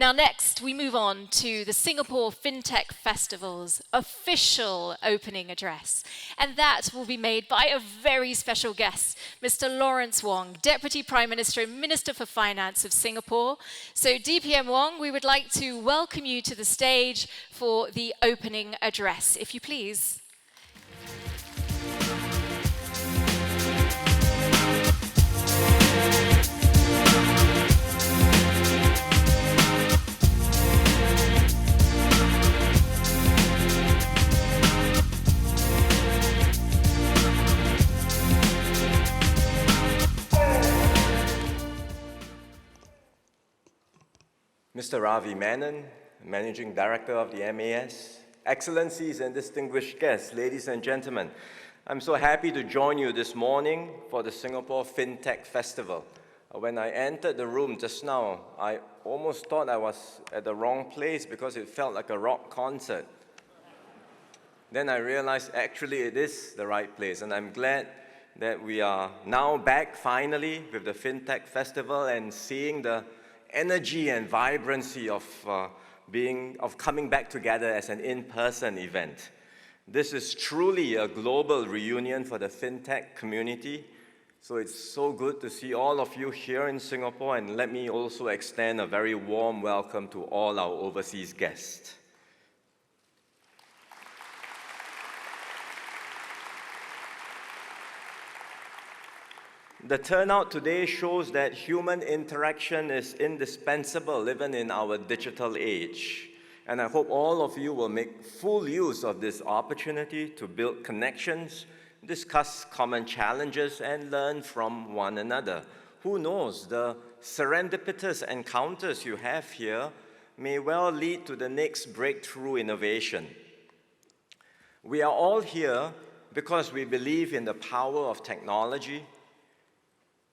Now next, we move on to the Singapore FinTech Festival's official opening address. And that will be made by a very special guest, Mr. Lawrence Wong, Deputy Prime Minister and Minister for Finance of Singapore. So DPM Wong, we would like to welcome you to the stage for the opening address, if you please. Mr. Ravi Menon, Managing Director of the MAS, Excellencies and distinguished guests, ladies and gentlemen, I'm so happy to join you this morning for the Singapore FinTech Festival. When I entered the room just now, I almost thought I was at the wrong place because it felt like a rock concert. Then I realized actually it is the right place, and I'm glad that we are now back finally with the FinTech Festival and seeing the energy and vibrancy of coming back together as an in-person event. This is truly a global reunion for the FinTech community. So it's so good to see all of you here in Singapore, and let me also extend a very warm welcome to all our overseas guests. The turnout today shows that human interaction is indispensable even in our digital age. And I hope all of you will make full use of this opportunity to build connections, discuss common challenges, and learn from one another. Who knows, the serendipitous encounters you have here may well lead to the next breakthrough innovation. We are all here because we believe in the power of technology.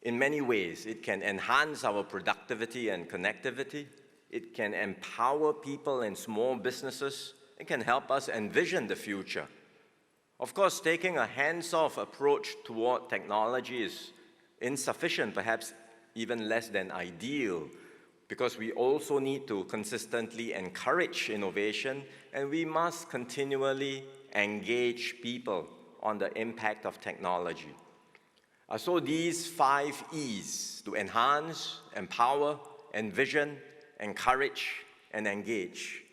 In many ways, it can enhance our productivity and connectivity. It can empower people and small businesses. It can help us envision the future. Of course, taking a hands-off approach toward technology is insufficient, perhaps even less than ideal, because we also need to consistently encourage innovation, and we must continually engage people on the impact of technology. So these 5 E's, to enhance, empower, envision, encourage, and engage.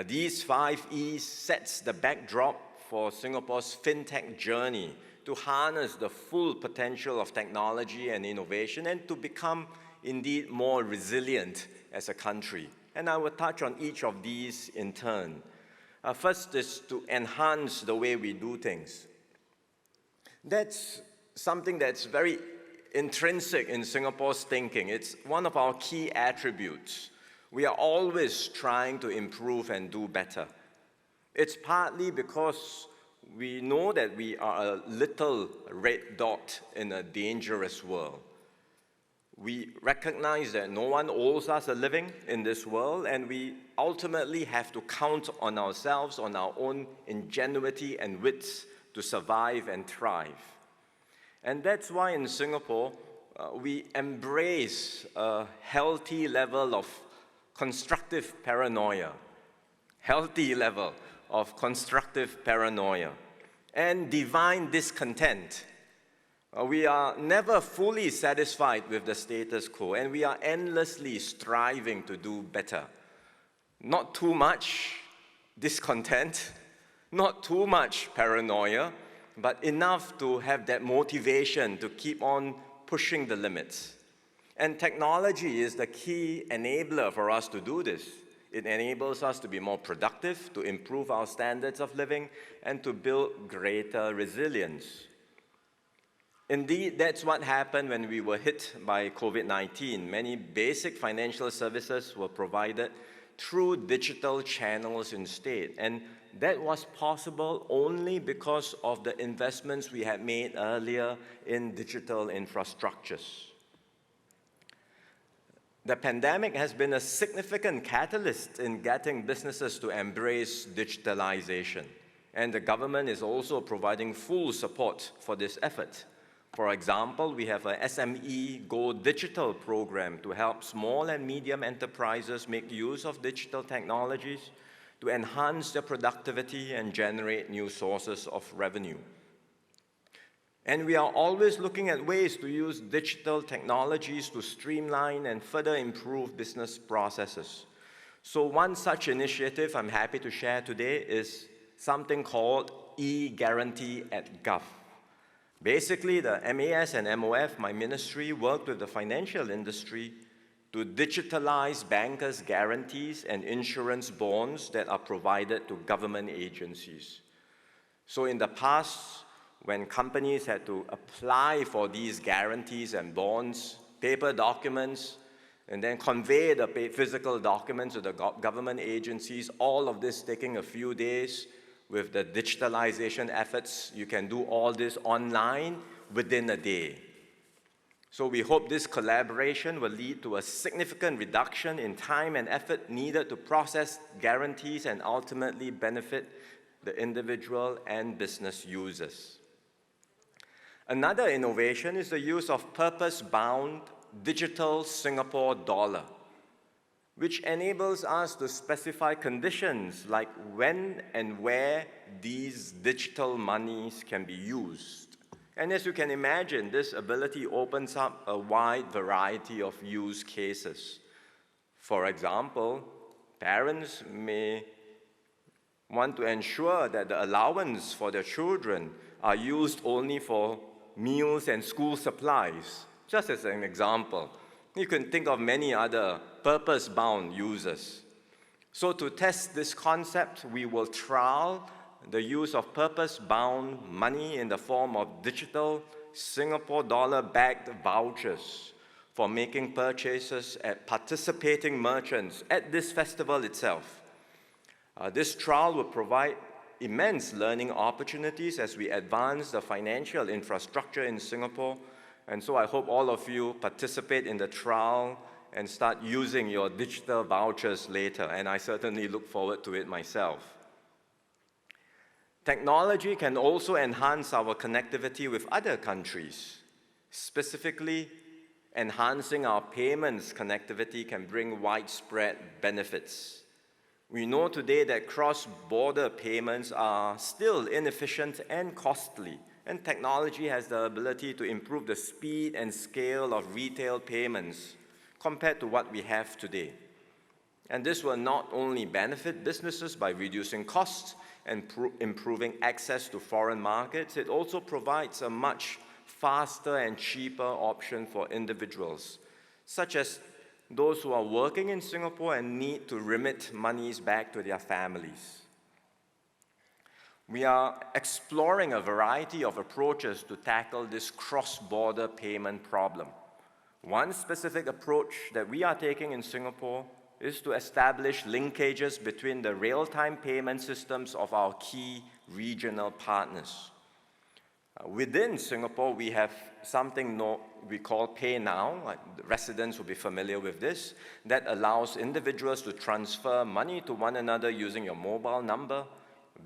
These 5 E's sets the backdrop for Singapore's FinTech journey to harness the full potential of technology and innovation and to become indeed more resilient as a country. And I will touch on each of these in turn. First is to enhance the way we do things. That's something that's very intrinsic in Singapore's thinking. It's one of our key attributes. We are always trying to improve and do better. It's partly because we know that we are a little red dot in a dangerous world. We recognize that no one owes us a living in this world, and we ultimately have to count on ourselves, on our own ingenuity and wits to survive and thrive. And that's why in Singapore, we embrace a healthy level of constructive paranoia, and divine discontent. We are never fully satisfied with the status quo, and we are endlessly striving to do better. Not too much discontent, not too much paranoia, but enough to have that motivation to keep on pushing the limits. And technology is the key enabler for us to do this. It enables us to be more productive, to improve our standards of living, and to build greater resilience. Indeed, that's what happened when we were hit by COVID-19. Many basic financial services were provided through digital channels instead. And that was possible only because of the investments we had made earlier in digital infrastructures. The pandemic has been a significant catalyst in getting businesses to embrace digitalization, and the government is also providing full support for this effort. For example, we have a SME Go Digital program to help small and medium enterprises make use of digital technologies to enhance their productivity and generate new sources of revenue. And we are always looking at ways to use digital technologies to streamline and further improve business processes. So one such initiative I'm happy to share today is something called e-Guarantee at Gov. Basically, the MAS and MOF, my ministry, worked with the financial industry to digitalize bankers' guarantees and insurance bonds that are provided to government agencies. So in the past, when companies had to apply for these guarantees and bonds, paper documents, and then convey the physical documents to the government agencies, all of this taking a few days. With the digitalization efforts, you can do all this online within a day. So we hope this collaboration will lead to a significant reduction in time and effort needed to process guarantees and ultimately benefit the individual and business users. Another innovation is the use of purpose-bound digital Singapore dollar, which enables us to specify conditions like when and where these digital monies can be used. And as you can imagine, this ability opens up a wide variety of use cases. For example, parents may want to ensure that the allowance for their children are used only for meals and school supplies, just as an example. You can think of many other purpose-bound users. So to test this concept, we will trial the use of purpose-bound money in the form of digital Singapore dollar-backed vouchers for making purchases at participating merchants at this festival itself. This trial will provide immense learning opportunities as we advance the financial infrastructure in Singapore. And so I hope all of you participate in the trial and start using your digital vouchers later, and I certainly look forward to it myself. Technology can also enhance our connectivity with other countries. Specifically, enhancing our payments connectivity can bring widespread benefits. We know today that cross-border payments are still inefficient and costly, and technology has the ability to improve the speed and scale of retail payments compared to what we have today. And this will not only benefit businesses by reducing costs and improving access to foreign markets, it also provides a much faster and cheaper option for individuals, such as those who are working in Singapore and need to remit monies back to their families. We are exploring a variety of approaches to tackle this cross-border payment problem. One specific approach that we are taking in Singapore is to establish linkages between the real-time payment systems of our key regional partners. Within Singapore, we have something we call Pay Now. Residents will be familiar with this. That allows individuals to transfer money to one another using your mobile number,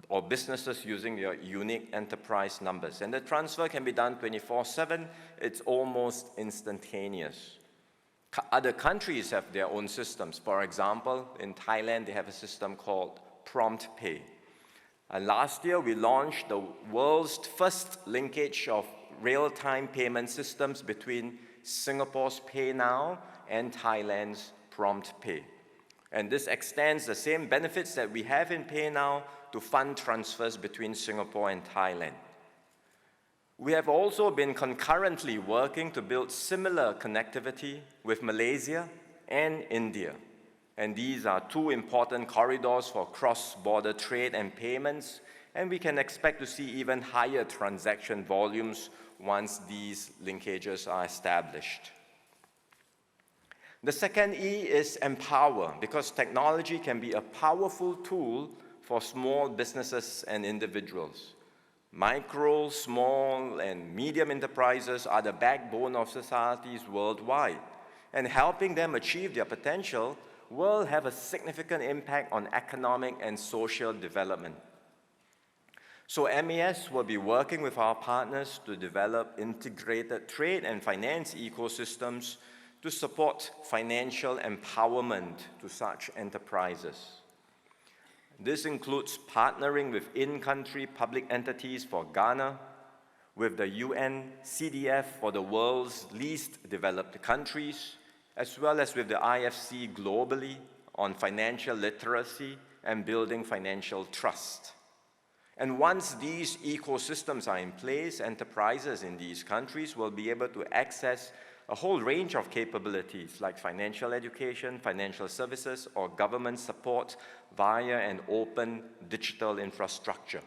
or businesses using your unique enterprise numbers. And the transfer can be done 24/7. It's almost instantaneous. Other countries have their own systems. For example, in Thailand, they have a system called Prompt Pay. And last year, we launched the world's first linkage of real-time payment systems between Singapore's Pay Now and Thailand's Prompt Pay. And this extends the same benefits that we have in Pay Now to fund transfers between Singapore and Thailand. We have also been concurrently working to build similar connectivity with Malaysia and India. And these are two important corridors for cross-border trade and payments, and we can expect to see even higher transaction volumes once these linkages are established. The second E is empower, because technology can be a powerful tool for small businesses and individuals. Micro, small, and medium enterprises are the backbone of societies worldwide, and helping them achieve their potential will have a significant impact on economic and social development. So MAS will be working with our partners to develop integrated trade and finance ecosystems to support financial empowerment to such enterprises. This includes partnering with in-country public entities for Ghana, with the UN CDF for the world's least developed countries, as well as with the IFC globally on financial literacy and building financial trust. And once these ecosystems are in place, enterprises in these countries will be able to access a whole range of capabilities like financial education, financial services, or government support via an open digital infrastructure.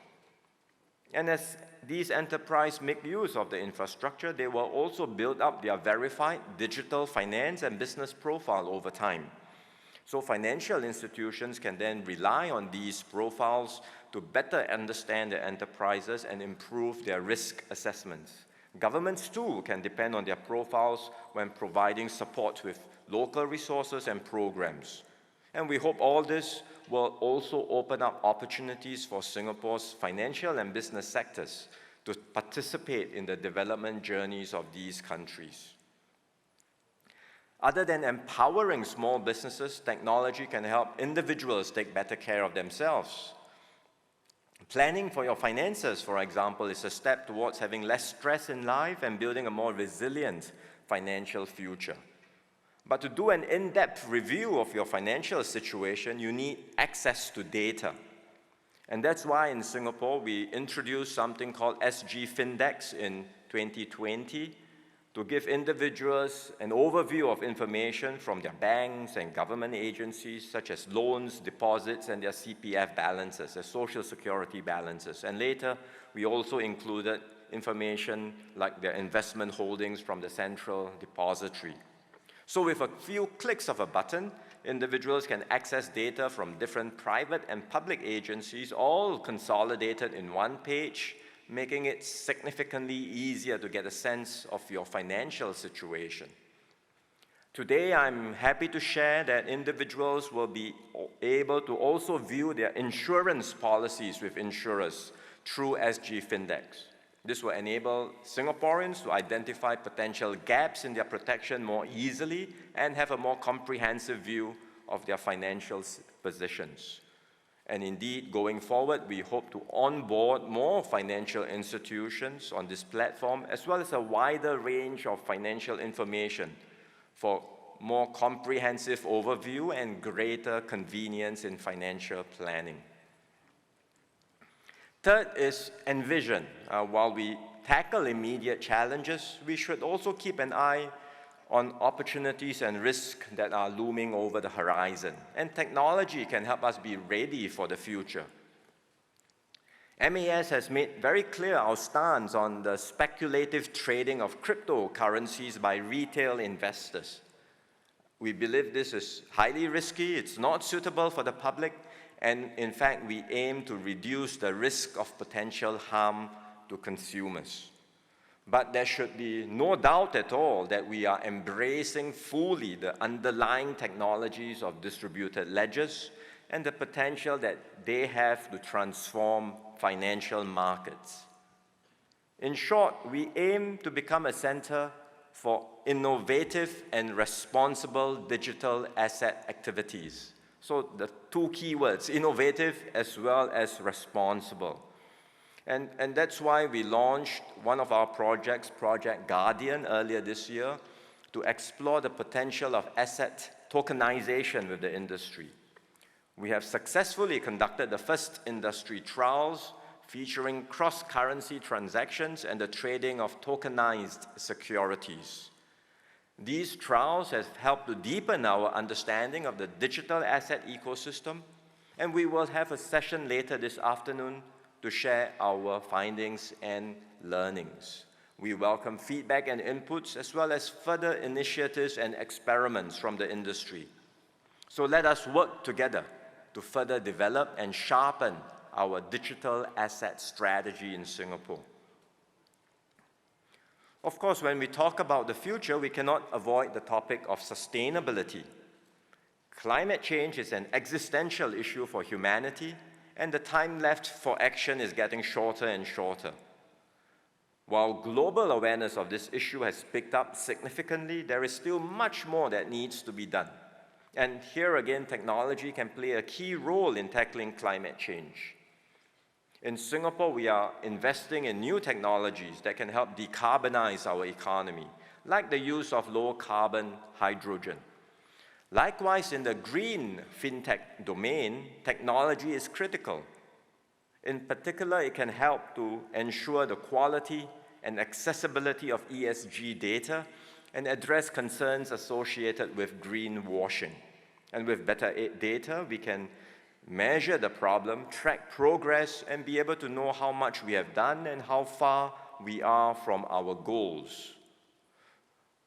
And as these enterprises make use of the infrastructure, they will also build up their verified digital finance and business profile over time. So financial institutions can then rely on these profiles to better understand their enterprises and improve their risk assessments. Governments too can depend on their profiles when providing support with local resources and programs. And we hope all this will also open up opportunities for Singapore's financial and business sectors to participate in the development journeys of these countries. Other than empowering small businesses, technology can help individuals take better care of themselves. Planning for your finances, for example, is a step towards having less stress in life and building a more resilient financial future. But to do an in-depth review of your financial situation, you need access to data. And that's why in Singapore, we introduced something called SG Findex in 2020 to give individuals an overview of information from their banks and government agencies, such as loans, deposits, and their CPF balances, their social security balances. And later, we also included information like their investment holdings from the central depository. So with a few clicks of a button, individuals can access data from different private and public agencies, all consolidated in one page, making it significantly easier to get a sense of your financial situation. Today, I'm happy to share that individuals will be able to also view their insurance policies with insurers through SG Findex. This will enable Singaporeans to identify potential gaps in their protection more easily and have a more comprehensive view of their financial positions. And indeed, going forward, we hope to onboard more financial institutions on this platform, as well as a wider range of financial information for more comprehensive overview and greater convenience in financial planning. Third is envision. While we tackle immediate challenges, we should also keep an eye on opportunities and risks that are looming over the horizon. And technology can help us be ready for the future. MAS has made very clear our stance on the speculative trading of cryptocurrencies by retail investors. We believe this is highly risky, it's not suitable for the public, and in fact, we aim to reduce the risk of potential harm to consumers. But there should be no doubt at all that we are embracing fully the underlying technologies of distributed ledgers and the potential that they have to transform financial markets. In short, we aim to become a center for innovative and responsible digital asset activities. So the two keywords, innovative as well as responsible. And that's why we launched one of our projects, Project Guardian, earlier this year, to explore the potential of asset tokenization with the industry. We have successfully conducted the first industry trials featuring cross-currency transactions and the trading of tokenized securities. These trials have helped to deepen our understanding of the digital asset ecosystem, and we will have a session later this afternoon to share our findings and learnings. We welcome feedback and inputs, as well as further initiatives and experiments from the industry. So let us work together to further develop and sharpen our digital asset strategy in Singapore. Of course, when we talk about the future, we cannot avoid the topic of sustainability. Climate change is an existential issue for humanity, and the time left for action is getting shorter and shorter. While global awareness of this issue has picked up significantly, there is still much more that needs to be done. And here again, technology can play a key role in tackling climate change. In Singapore, we are investing in new technologies that can help decarbonize our economy, like the use of low-carbon hydrogen. Likewise, in the green fintech domain, technology is critical. In particular, it can help to ensure the quality and accessibility of ESG data and address concerns associated with greenwashing. And with better data, we can measure the problem, track progress, and be able to know how much we have done and how far we are from our goals.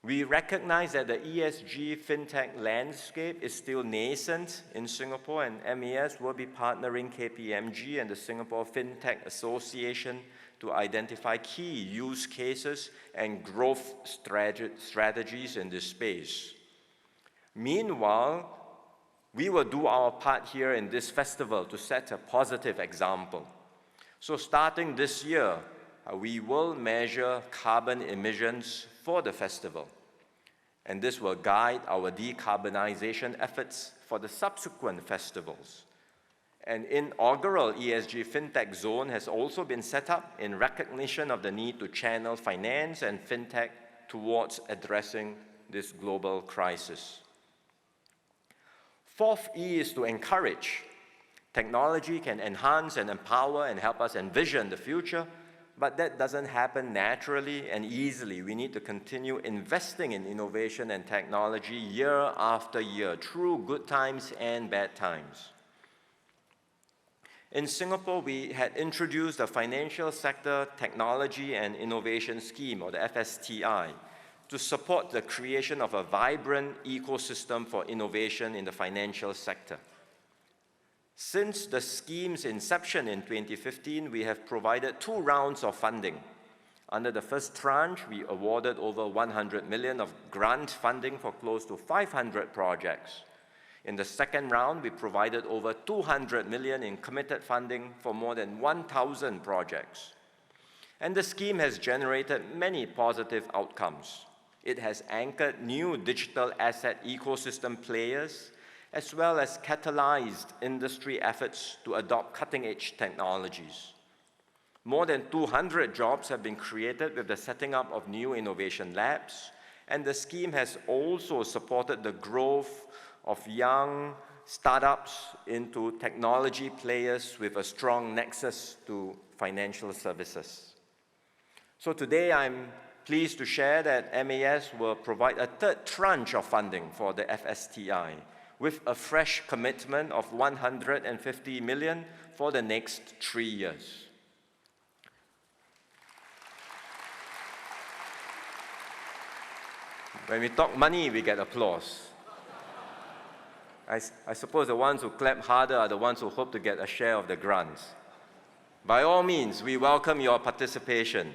We recognize that the ESG fintech landscape is still nascent in Singapore, and MAS will be partnering KPMG and the Singapore Fintech Association to identify key use cases and growth strategies in this space. Meanwhile, we will do our part here in this festival to set a positive example. So starting this year, we will measure carbon emissions for the festival. And this will guide our decarbonization efforts for the subsequent festivals. An inaugural ESG FinTech zone has also been set up in recognition of the need to channel finance and FinTech towards addressing this global crisis. Fourth E is to encourage. Technology can enhance and empower and help us envision the future, but that doesn't happen naturally and easily. We need to continue investing in innovation and technology year after year, through good times and bad times. In Singapore, we had introduced the Financial Sector Technology and Innovation Scheme, or the FSTI, to support the creation of a vibrant ecosystem for innovation in the financial sector. Since the scheme's inception in 2015, we have provided 2 rounds of funding. Under the first tranche, we awarded over 100 million of grant funding for close to 500 projects. In the second round, we provided over 200 million in committed funding for more than 1,000 projects. And the scheme has generated many positive outcomes. It has anchored new digital asset ecosystem players, as well as catalyzed industry efforts to adopt cutting-edge technologies. More than 200 jobs have been created with the setting up of new innovation labs, and the scheme has also supported the growth of young startups into technology players with a strong nexus to financial services. So today I'm pleased to share that MAS will provide a 3rd tranche of funding for the FSTI, with a fresh commitment of 150 million for the next 3 years. When we talk money, we get applause. I suppose the ones who clap harder are the ones who hope to get a share of the grants. By all means, we welcome your participation.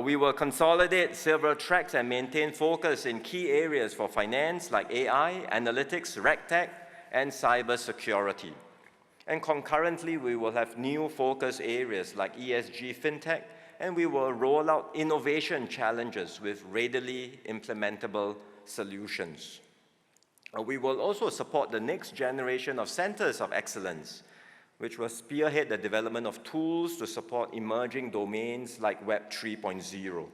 We will consolidate several tracks and maintain focus in key areas for finance like AI, analytics, RegTech, and cybersecurity. And concurrently, we will have new focus areas like ESG FinTech, and we will roll out innovation challenges with readily implementable solutions. We will also support the next generation of centers of excellence, which will spearhead the development of tools to support emerging domains like Web 3.0.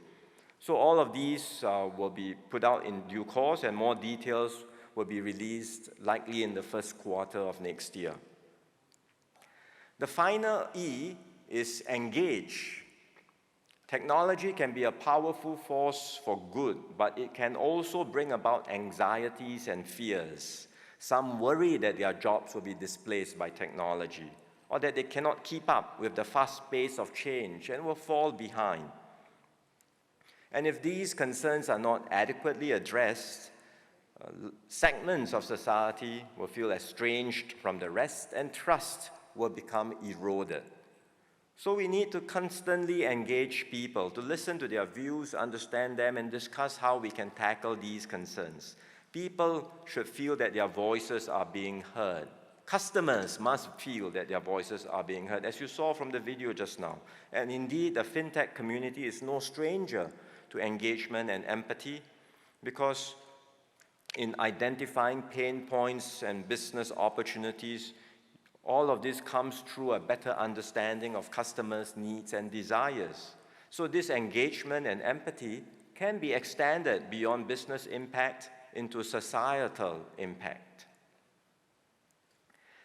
So all of these will be put out in due course, and more details will be released likely in the first quarter of next year. The final E is engage. Technology can be a powerful force for good, but it can also bring about anxieties and fears. Some worry that their jobs will be displaced by technology, or that they cannot keep up with the fast pace of change and will fall behind. And if these concerns are not adequately addressed, segments of society will feel estranged from the rest, and trust will become eroded. So we need to constantly engage people, to listen to their views, understand them, and discuss how we can tackle these concerns. People should feel that their voices are being heard. Customers must feel that their voices are being heard, as you saw from the video just now. And indeed, the fintech community is no stranger to engagement and empathy, because in identifying pain points and business opportunities, all of this comes through a better understanding of customers' needs and desires. So this engagement and empathy can be extended beyond business impact into societal impact.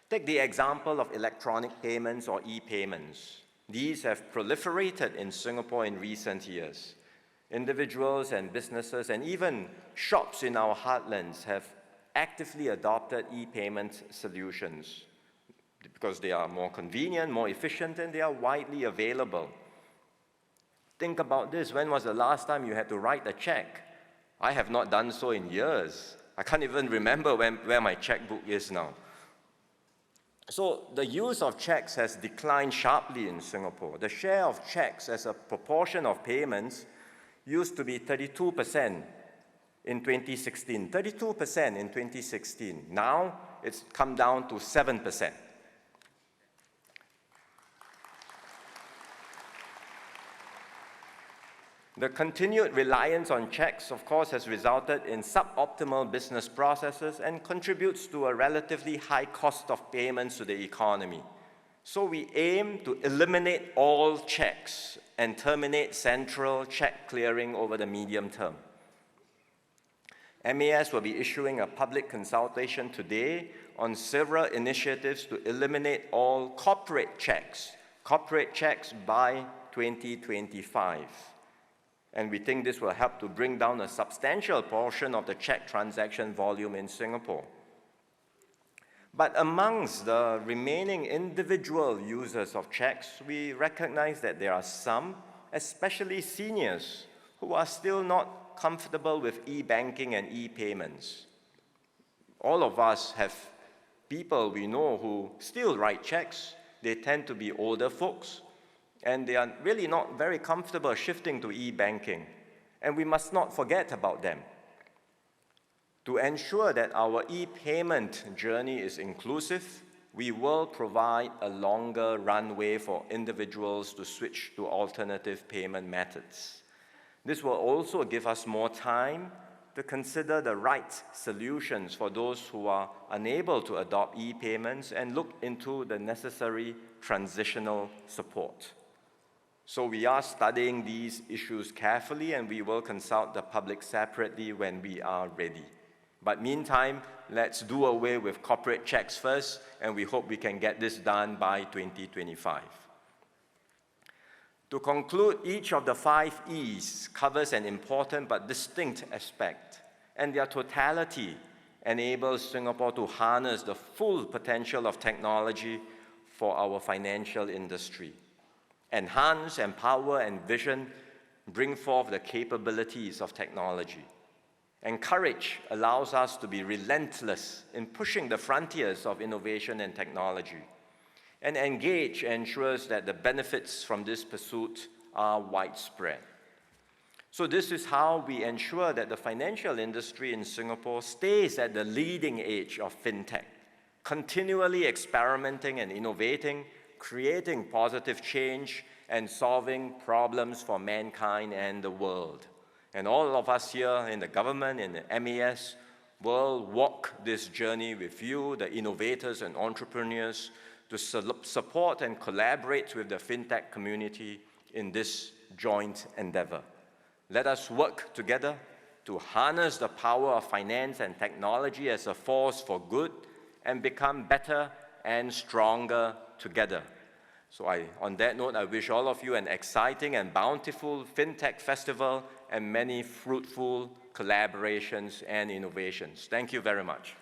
Take the example of electronic payments or e-payments. These have proliferated in Singapore in recent years. Individuals and businesses and even shops in our heartlands have actively adopted e-payment solutions because they are more convenient, more efficient, and they are widely available. Think about this. When was the last time you had to write a check? I have not done so in years. I can't even remember where my checkbook is now. So the use of checks has declined sharply in Singapore. The share of checks as a proportion of payments used to be 32% in 2016. 32% in 2016. Now it's come down to 7%. The continued reliance on checks, of course, has resulted in suboptimal business processes and contributes to a relatively high cost of payments to the economy. So we aim to eliminate all checks and terminate central check clearing over the medium term. MAS will be issuing a public consultation today on several initiatives to eliminate all corporate checks by 2025. And we think this will help to bring down a substantial portion of the check transaction volume in Singapore. But amongst the remaining individual users of checks, we recognize that there are some, especially seniors, who are still not comfortable with e-banking and e-payments. All of us have people we know who still write checks. They tend to be older folks, and they are really not very comfortable shifting to e-banking. And we must not forget about them. To ensure that our e-payment journey is inclusive, we will provide a longer runway for individuals to switch to alternative payment methods. This will also give us more time to consider the right solutions for those who are unable to adopt e-payments and look into the necessary transitional support. So we are studying these issues carefully, and we will consult the public separately when we are ready. But meantime, let's do away with corporate checks first, and we hope we can get this done by 2025. To conclude, each of the 5 E's covers an important but distinct aspect, and their totality enables Singapore to harness the full potential of technology for our financial industry. Enhance, empower, and vision bring forth the capabilities of technology. Encourage allows us to be relentless in pushing the frontiers of innovation and technology. And engage ensures that the benefits from this pursuit are widespread. So this is how we ensure that the financial industry in Singapore stays at the leading edge of fintech, continually experimenting and innovating, creating positive change, and solving problems for mankind and the world. And all of us here in the government, in the MAS, will walk this journey with you, the innovators and entrepreneurs, to support and collaborate with the fintech community in this joint endeavor. Let us work together to harness the power of finance and technology as a force for good and become better and stronger together. So on that note, I wish all of you an exciting and bountiful FinTech Festival and many fruitful collaborations and innovations. Thank you very much.